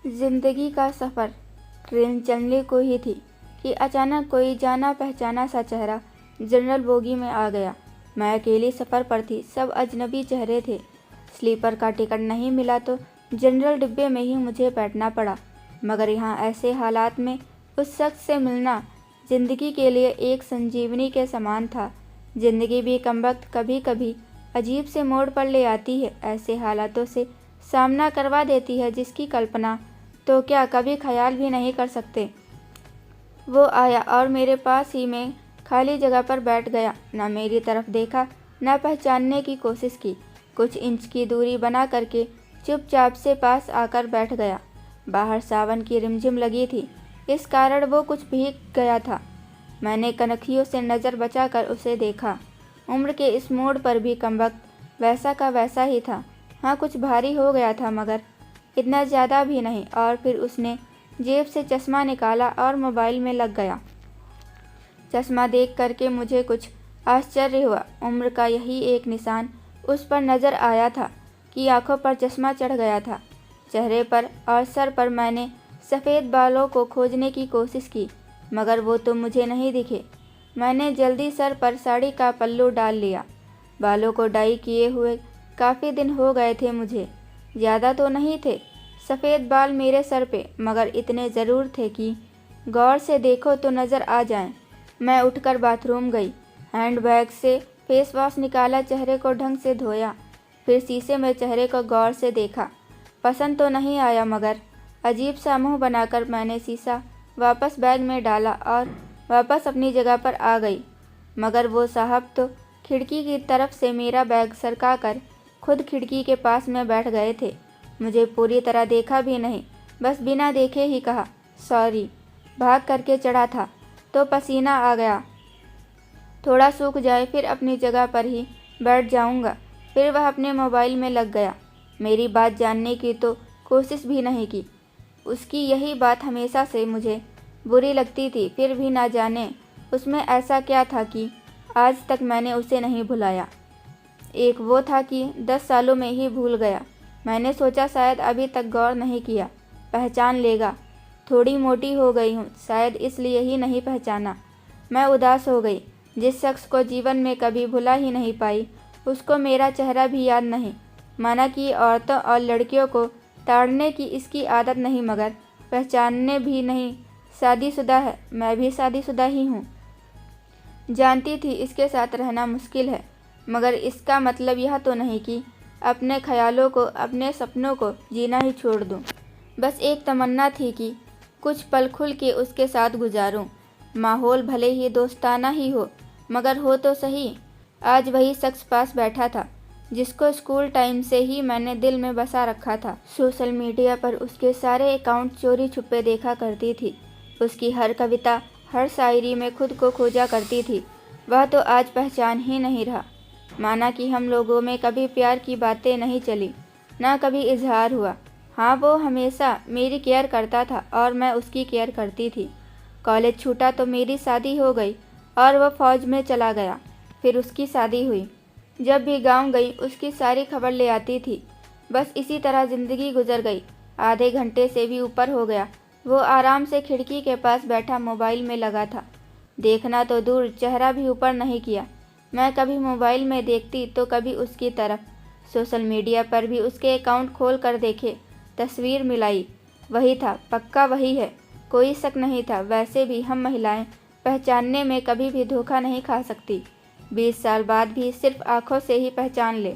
जिंदगी का सफ़र ट्रेन चलने को ही थी कि अचानक कोई जाना पहचाना सा चेहरा जनरल बोगी में आ गया। मैं अकेली सफ़र पर थी, सब अजनबी चेहरे थे। स्लीपर का टिकट नहीं मिला तो जनरल डिब्बे में ही मुझे बैठना पड़ा। मगर यहाँ ऐसे हालात में उस शख्स से मिलना ज़िंदगी के लिए एक संजीवनी के समान था। ज़िंदगी भी कमबख्त कभी कभी अजीब से मोड़ पर ले आती है, ऐसे हालातों से सामना करवा देती है जिसकी कल्पना तो क्या कभी ख्याल भी नहीं कर सकते। वो आया और मेरे पास ही में खाली जगह पर बैठ गया। न मेरी तरफ देखा, न पहचानने की कोशिश की। कुछ इंच की दूरी बना करके चुपचाप से पास आकर बैठ गया। बाहर सावन की रिमझिम लगी थी, इस कारण वो कुछ भीग गया था। मैंने कनखियों से नज़र बचाकर उसे देखा। उम्र के इस मोड़ पर भी कमबख्त वैसा का वैसा ही था। हाँ, कुछ भारी हो गया था मगर इतना ज़्यादा भी नहीं। और फिर उसने जेब से चश्मा निकाला और मोबाइल में लग गया। चश्मा देख करके मुझे कुछ आश्चर्य हुआ। उम्र का यही एक निशान उस पर नज़र आया था कि आंखों पर चश्मा चढ़ गया था। चेहरे पर और सर पर मैंने सफ़ेद बालों को खोजने की कोशिश की मगर वो तो मुझे नहीं दिखे। मैंने जल्दी सर पर साड़ी का पल्लू डाल लिया। बालों को डाई किए हुए काफ़ी दिन हो गए थे मुझे। ज़्यादा तो नहीं थे सफ़ेद बाल मेरे सर पे, मगर इतने ज़रूर थे कि गौर से देखो तो नज़र आ जाएं। मैं उठकर बाथरूम गई, हैंडबैग से फेस वॉश निकाला, चेहरे को ढंग से धोया, फिर शीशे में चेहरे को गौर से देखा। पसंद तो नहीं आया मगर अजीब सा मुँह बनाकर मैंने शीशा वापस बैग में डाला और वापस अपनी जगह पर आ गई। मगर वो साहब तो खिड़की की तरफ से मेरा बैग सरकाकर खुद खिड़की के पास में बैठ गए थे। मुझे पूरी तरह देखा भी नहीं, बस बिना देखे ही कहा सॉरी। भाग करके चढ़ा था तो पसीना आ गया, थोड़ा सूख जाए फिर अपनी जगह पर ही बैठ जाऊंगा। फिर वह अपने मोबाइल में लग गया। मेरी बात जानने की तो कोशिश भी नहीं की। उसकी यही बात हमेशा से मुझे बुरी लगती थी, फिर भी ना जाने उसमें ऐसा क्या था कि आज तक मैंने उसे नहीं भुलाया। एक वो था कि 10 सालों में ही भूल गया। मैंने सोचा शायद अभी तक गौर नहीं किया, पहचान लेगा। थोड़ी मोटी हो गई हूँ, शायद इसलिए ही नहीं पहचाना। मैं उदास हो गई। जिस शख्स को जीवन में कभी भुला ही नहीं पाई, उसको मेरा चेहरा भी याद नहीं। माना कि औरतों और लड़कियों को ताड़ने की इसकी आदत नहीं, मगर पहचानने भी नहीं। शादीशुदा है, मैं भी शादीशुदा ही हूँ। जानती थी इसके साथ रहना मुश्किल है, मगर इसका मतलब यह तो नहीं कि अपने ख्यालों को, अपने सपनों को जीना ही छोड़ दूं। बस एक तमन्ना थी कि कुछ पल खुल के उसके साथ गुजारूं। माहौल भले ही दोस्ताना ही हो, मगर हो तो सही। आज वही शख्स पास बैठा था जिसको स्कूल टाइम से ही मैंने दिल में बसा रखा था। सोशल मीडिया पर उसके सारे अकाउंट चोरी छुपे देखा करती थी। उसकी हर कविता, हर शायरी में खुद को खोजा करती थी। वह तो आज पहचान ही नहीं रहा। माना कि हम लोगों में कभी प्यार की बातें नहीं चली, ना कभी इजहार हुआ। हाँ, वो हमेशा मेरी केयर करता था और मैं उसकी केयर करती थी। कॉलेज छूटा तो मेरी शादी हो गई और वह फ़ौज में चला गया। फिर उसकी शादी हुई। जब भी गांव गई उसकी सारी खबर ले आती थी। बस इसी तरह ज़िंदगी गुजर गई। आधे घंटे से भी ऊपर हो गया। वो आराम से खिड़की के पास बैठा मोबाइल में लगा था। देखना तो दूर, चेहरा भी ऊपर नहीं किया। मैं कभी मोबाइल में देखती तो कभी उसकी तरफ। सोशल मीडिया पर भी उसके अकाउंट खोल कर देखे, तस्वीर मिलाई। वही था, पक्का वही है, कोई शक नहीं था। वैसे भी हम महिलाएं पहचानने में कभी भी धोखा नहीं खा सकती। 20 साल बाद भी सिर्फ आंखों से ही पहचान ले।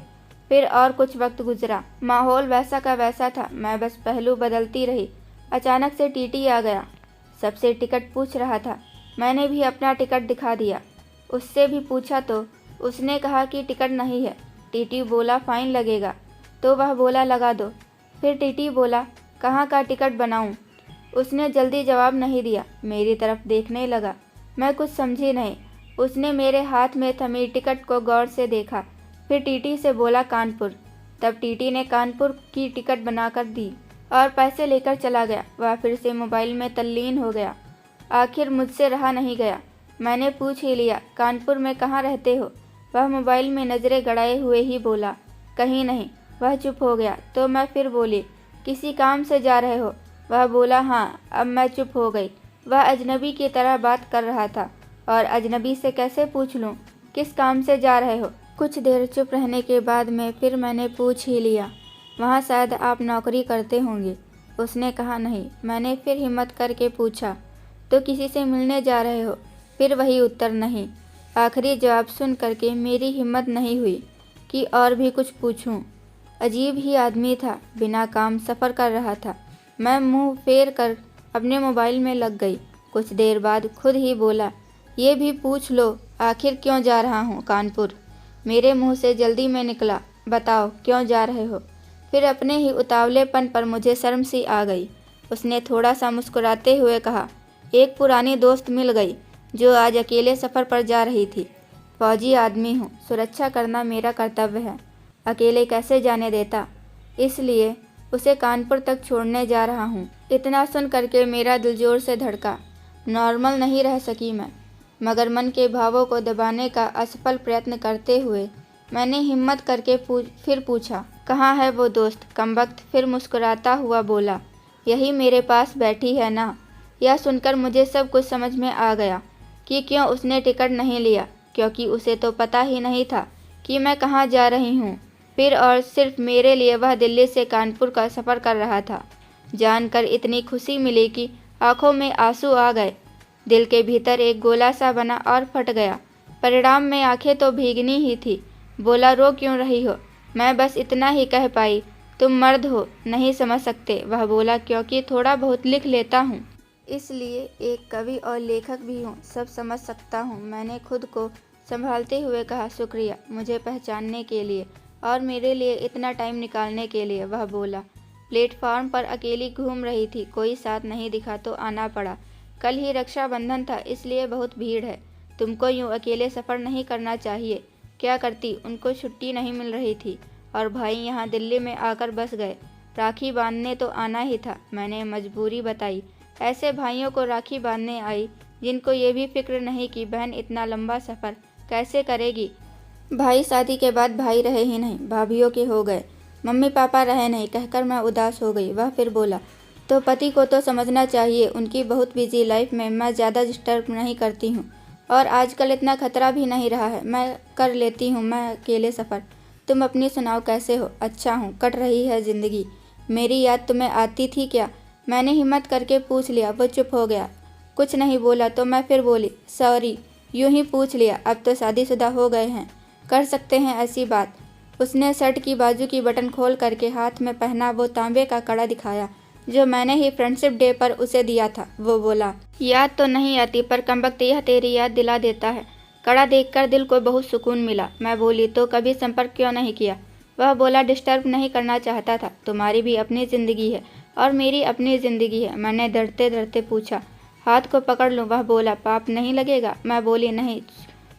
फिर और कुछ वक्त गुजरा, माहौल वैसा का वैसा था। मैं बस पहलू बदलती रही। अचानक से टीटी आ गया। सबसे टिकट पूछ रहा था। मैंने भी अपना टिकट दिखा दिया। उससे भी पूछा तो उसने कहा कि टिकट नहीं है। टीटी बोला फ़ाइन लगेगा, तो वह बोला लगा दो। फिर टीटी बोला कहाँ का टिकट बनाऊँ। उसने जल्दी जवाब नहीं दिया, मेरी तरफ देखने लगा। मैं कुछ समझी नहीं। उसने मेरे हाथ में थमी टिकट को गौर से देखा, फिर टीटी से बोला कानपुर। तब टीटी ने कानपुर की टिकट बनाकर दी और पैसे लेकर चला गया। वह फिर से मोबाइल में तल्लीन हो गया। आखिर मुझसे रहा नहीं गया। मैंने पूछ ही लिया, कानपुर में कहाँ रहते हो। वह मोबाइल में नज़रें गड़ाए हुए ही बोला, कहीं नहीं। वह चुप हो गया तो मैं फिर बोली, किसी काम से जा रहे हो। वह बोला, हाँ। अब मैं चुप हो गई। वह अजनबी की तरह बात कर रहा था और अजनबी से कैसे पूछ लूँ किस काम से जा रहे हो। कुछ देर चुप रहने के बाद फिर मैंने पूछ ही लिया, वहाँ शायद आप नौकरी करते होंगे। उसने कहा, नहीं। मैंने फिर हिम्मत करके पूछा, तो किसी से मिलने जा रहे हो? फिर वही उत्तर, नहीं। आखिरी जवाब सुन करके मेरी हिम्मत नहीं हुई कि और भी कुछ पूछूं। अजीब ही आदमी था, बिना काम सफ़र कर रहा था। मैं मुंह फेर कर अपने मोबाइल में लग गई। कुछ देर बाद खुद ही बोला, ये भी पूछ लो आखिर क्यों जा रहा हूँ कानपुर। मेरे मुंह से जल्दी में निकला, बताओ क्यों जा रहे हो। फिर अपने ही उतावलेपन पर मुझे शर्म सी आ गई। उसने थोड़ा सा मुस्कुराते हुए कहा, एक पुरानी दोस्त मिल गई जो आज अकेले सफ़र पर जा रही थी। फौजी आदमी हूँ, सुरक्षा करना मेरा कर्तव्य है। अकेले कैसे जाने देता, इसलिए उसे कानपुर तक छोड़ने जा रहा हूँ। इतना सुन करके मेरा दिल जोर से धड़का। नॉर्मल नहीं रह सकी मैं, मगर मन के भावों को दबाने का असफल प्रयत्न करते हुए मैंने हिम्मत करके फिर पूछा, कहाँ है वो दोस्त। कमबख्त फिर मुस्कुराता हुआ बोला, यही मेरे पास बैठी है ना। यह सुनकर मुझे सब कुछ समझ में आ गया कि क्यों उसने टिकट नहीं लिया, क्योंकि उसे तो पता ही नहीं था कि मैं कहाँ जा रही हूँ। फिर और सिर्फ मेरे लिए वह दिल्ली से कानपुर का सफ़र कर रहा था। जानकर इतनी खुशी मिली कि आंखों में आंसू आ गए। दिल के भीतर एक गोला सा बना और फट गया। परिणाम में आंखें तो भीगनी ही थी। बोला, रो क्यों रही हो। मैं बस इतना ही कह पाई, तुम मर्द हो, नहीं समझ सकते। वह बोला, क्योंकि थोड़ा बहुत लिख लेता हूँ, इसलिए एक कवि और लेखक भी हूँ, सब समझ सकता हूँ। मैंने खुद को संभालते हुए कहा, शुक्रिया मुझे पहचानने के लिए और मेरे लिए इतना टाइम निकालने के लिए। वह बोला, प्लेटफॉर्म पर अकेली घूम रही थी, कोई साथ नहीं दिखा तो आना पड़ा। कल ही रक्षाबंधन था, इसलिए बहुत भीड़ है। तुमको यूँ अकेले सफ़र नहीं करना चाहिए। क्या करती, उनको छुट्टी नहीं मिल रही थी और भाई यहाँ दिल्ली में आकर बस गए। राखी बांधने तो आना ही था। मैंने मजबूरी बताई। ऐसे भाइयों को राखी बांधने आई जिनको ये भी फिक्र नहीं कि बहन इतना लंबा सफ़र कैसे करेगी। भाई शादी के बाद भाई रहे ही नहीं, भाभीियों के हो गए, मम्मी पापा रहे नहीं, कहकर मैं उदास हो गई। वह फिर बोला, तो पति को तो समझना चाहिए, उनकी बहुत बिजी लाइफ में मैं ज़्यादा डिस्टर्ब नहीं करती हूँ और आजकल इतना खतरा भी नहीं रहा है, मैं कर लेती हूँ मैं अकेले सफ़र। तुम अपनी सुनाओ, कैसे हो। अच्छा हूँ, कट रही है ज़िंदगी। मेरी याद तुम्हें आती थी क्या। मैंने हिम्मत करके पूछ लिया। वो चुप हो गया, कुछ नहीं बोला। तो मैं फिर बोली, सॉरी, यूं ही पूछ लिया। अब तो शादीशुदा हो गए हैं, कर सकते हैं ऐसी बात। उसने शर्ट की बाजू की बटन खोल करके हाथ में पहना वो तांबे का कड़ा दिखाया जो मैंने ही फ्रेंडशिप डे पर उसे दिया था। वो बोला, याद तो नहीं आती, पर कमबख्त यह तेरी याद दिला देता है। कड़ा देखकर दिल को बहुत सुकून मिला। मैं बोली, तो कभी संपर्क क्यों नहीं किया। वह बोला, डिस्टर्ब नहीं करना चाहता था, तुम्हारी भी अपनी ज़िंदगी है और मेरी अपनी ज़िंदगी है। मैंने डरते डरते पूछा, हाथ को पकड़ लूँ। वह बोला, पाप नहीं लगेगा। मैं बोली, नहीं,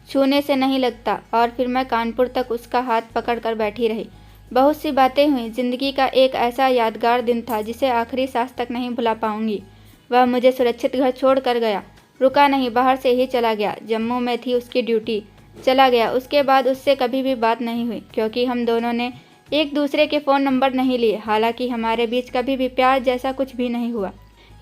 छूने से नहीं लगता। और फिर मैं कानपुर तक उसका हाथ पकड़ कर बैठी रही। बहुत सी बातें हुई। ज़िंदगी का एक ऐसा यादगार दिन था जिसे आखिरी सांस तक नहीं भुला पाऊंगी। वह मुझे सुरक्षित घर छोड़ कर गया, रुका नहीं, बाहर से ही चला गया। जम्मू में थी उसकी ड्यूटी, चला गया। उसके बाद उससे कभी भी बात नहीं हुई, क्योंकि हम दोनों ने एक दूसरे के फ़ोन नंबर नहीं लिए। हालांकि हमारे बीच कभी भी प्यार जैसा कुछ भी नहीं हुआ।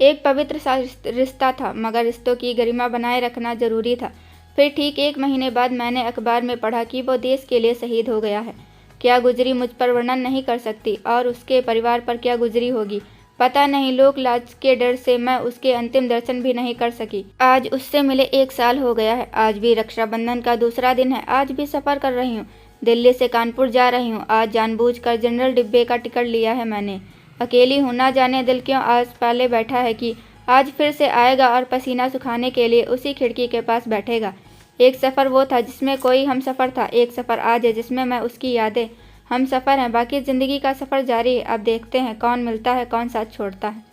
एक पवित्र सा रिश्ता था, मगर रिश्तों की गरिमा बनाए रखना जरूरी था। फिर ठीक 1 महीने बाद मैंने अखबार में पढ़ा कि वो देश के लिए शहीद हो गया है। क्या गुजरी मुझ पर वर्णन नहीं कर सकती, और उसके परिवार पर क्या गुजरी होगी पता नहीं। लोक लाज के डर से मैं उसके अंतिम दर्शन भी नहीं कर सकी। आज उससे मिले 1 साल हो गया है। आज भी रक्षाबंधन का दूसरा दिन है। आज भी सफ़र कर रही हूँ, दिल्ली से कानपुर जा रही हूँ। आज जानबूझकर जनरल डिब्बे का टिकट लिया है मैंने। अकेली हूँ, ना जाने दिल क्यों आज पहले बैठा है कि आज फिर से आएगा और पसीना सुखाने के लिए उसी खिड़की के पास बैठेगा। एक सफ़र वो था जिसमें कोई हम सफ़र था, एक सफ़र आज है जिसमें मैं उसकी यादें हम सफ़र हैं। बाकी ज़िंदगी का सफ़र जारी है। अब देखते हैं कौन मिलता है, कौन साथ छोड़ता है।